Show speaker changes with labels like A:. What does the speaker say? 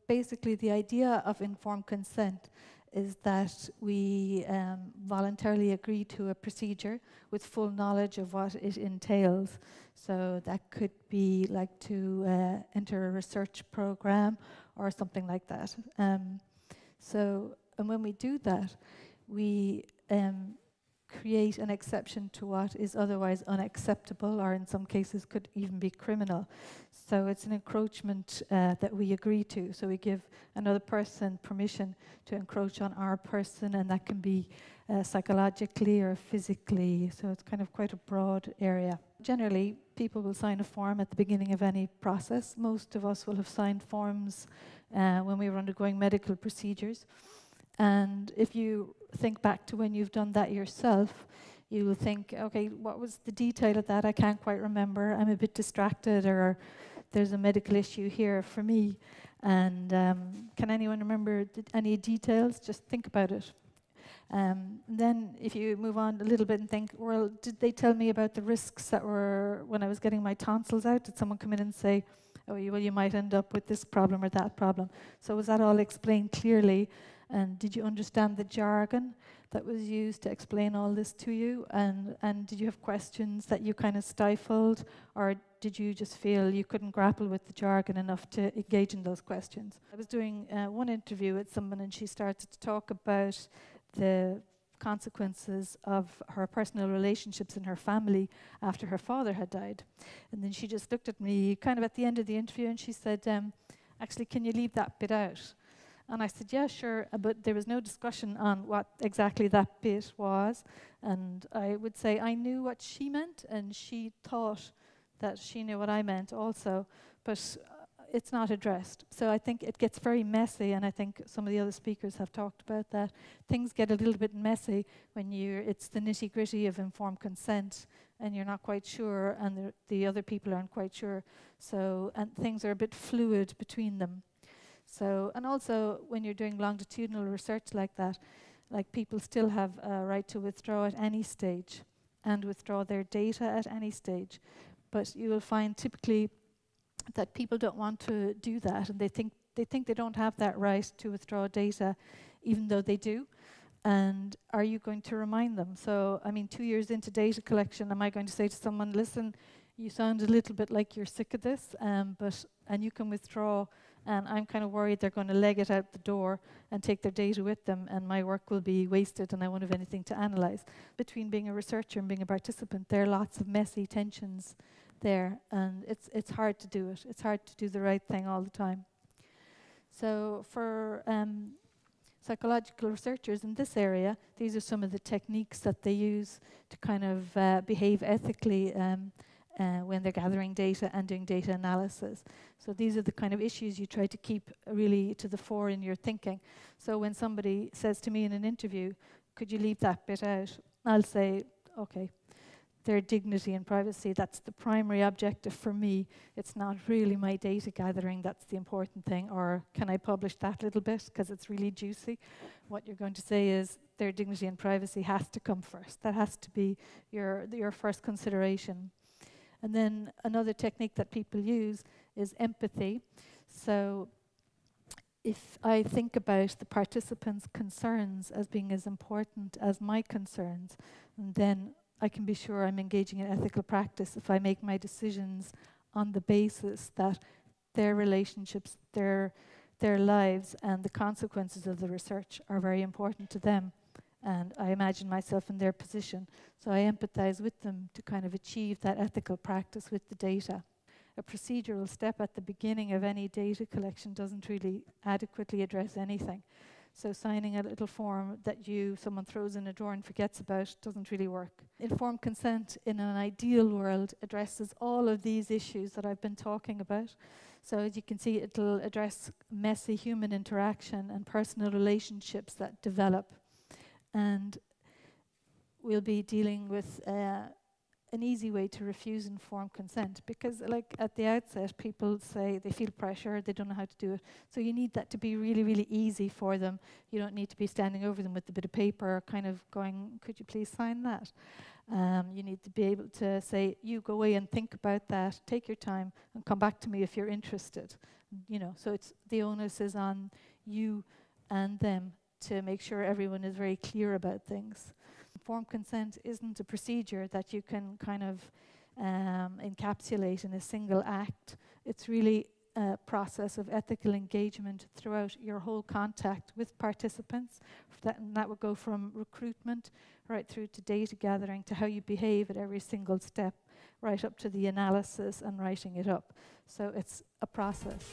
A: basically the idea of informed consent is that we voluntarily agree to a procedure with full knowledge of what it entails. So that could be like to enter a research program or something like that. And when we do that, we create an exception to what is otherwise unacceptable, or in some cases could even be criminal. So it's an encroachment that we agree to. So we give another person permission to encroach on our person, and that can be psychologically or physically. So it's kind of quite a broad area. Generally, people will sign a form at the beginning of any process. Most of us will have signed forms when we were undergoing medical procedures. And if you think back to when you've done that yourself, you will think, okay, what was the detail of that? I can't quite remember. I'm a bit distracted, or there's a medical issue here for me. And can anyone remember any details? Just think about it. Then if you move on a little bit and think, well, did they tell me about the risks that were when I was getting my tonsils out? Did someone come in and say, oh, well, you might end up with this problem or that problem? So was that all explained clearly? And did you understand the jargon that was used to explain all this to you? And did you have questions that you kind of stifled? Or did you just feel you couldn't grapple with the jargon enough to engage in those questions? I was doing one interview with someone, and she started to talk about the consequences of her personal relationships in her family after her father had died. And then she just looked at me kind of at the end of the interview, and she said, actually, can you leave that bit out? And I said, yeah, sure, but there was no discussion on what exactly that bit was. And I would say I knew what she meant, and she thought that she knew what I meant also, but it's not addressed. So I think it gets very messy, and I think some of the other speakers have talked about that. Things get a little bit messy when it's the nitty-gritty of informed consent, and you're not quite sure, and the other people aren't quite sure. So, and things are a bit fluid between them. So, and also when you're doing longitudinal research like that, like people still have a right to withdraw at any stage and withdraw their data at any stage. But you will find typically that people don't want to do that, and they think they don't have that right to withdraw data, even though they do. And are you going to remind them? So, I mean, 2 years into data collection, am I going to say to someone, listen, you sound a little bit like you're sick of this, and you can withdraw, and I'm kind of worried they're going to leg it out the door and take their data with them, and my work will be wasted and I won't have anything to analyze. Between being a researcher and being a participant, there are lots of messy tensions there, and it's hard to do it. It's hard to do the right thing all the time. So for psychological researchers in this area, these are some of the techniques that they use to kind of behave ethically when they're gathering data and doing data analysis. So these are the kind of issues you try to keep really to the fore in your thinking. So when somebody says to me in an interview, could you leave that bit out? I'll say, okay, their dignity and privacy, that's the primary objective for me. It's not really my data gathering that's the important thing, or can I publish that little bit because it's really juicy? What you're going to say is their dignity and privacy has to come first. That has to be your first consideration. And then another technique that people use is empathy. So if I think about the participants' concerns as being as important as my concerns, then I can be sure I'm engaging in ethical practice if I make my decisions on the basis that their relationships, their lives, and the consequences of the research are very important to them. And I imagine myself in their position. So I empathize with them to kind of achieve that ethical practice with the data. A procedural step at the beginning of any data collection doesn't really adequately address anything. So signing a little form that someone throws in a drawer and forgets about doesn't really work. Informed consent in an ideal world addresses all of these issues that I've been talking about. So as you can see, it'll address messy human interaction and personal relationships that develop. And we'll be dealing with an easy way to refuse informed consent, because like at the outset, people say they feel pressure, they don't know how to do it. So you need that to be really, really easy for them. You don't need to be standing over them with a bit of paper kind of going, could you please sign that? You need to be able to say, you go away and think about that, take your time, and come back to me if you're interested. You know, so it's the onus is on you and them to make sure everyone is very clear about things. Informed consent isn't a procedure that you can kind of encapsulate in a single act. It's really a process of ethical engagement throughout your whole contact with participants. And that would go from recruitment right through to data gathering, to how you behave at every single step, right up to the analysis and writing it up. So it's a process.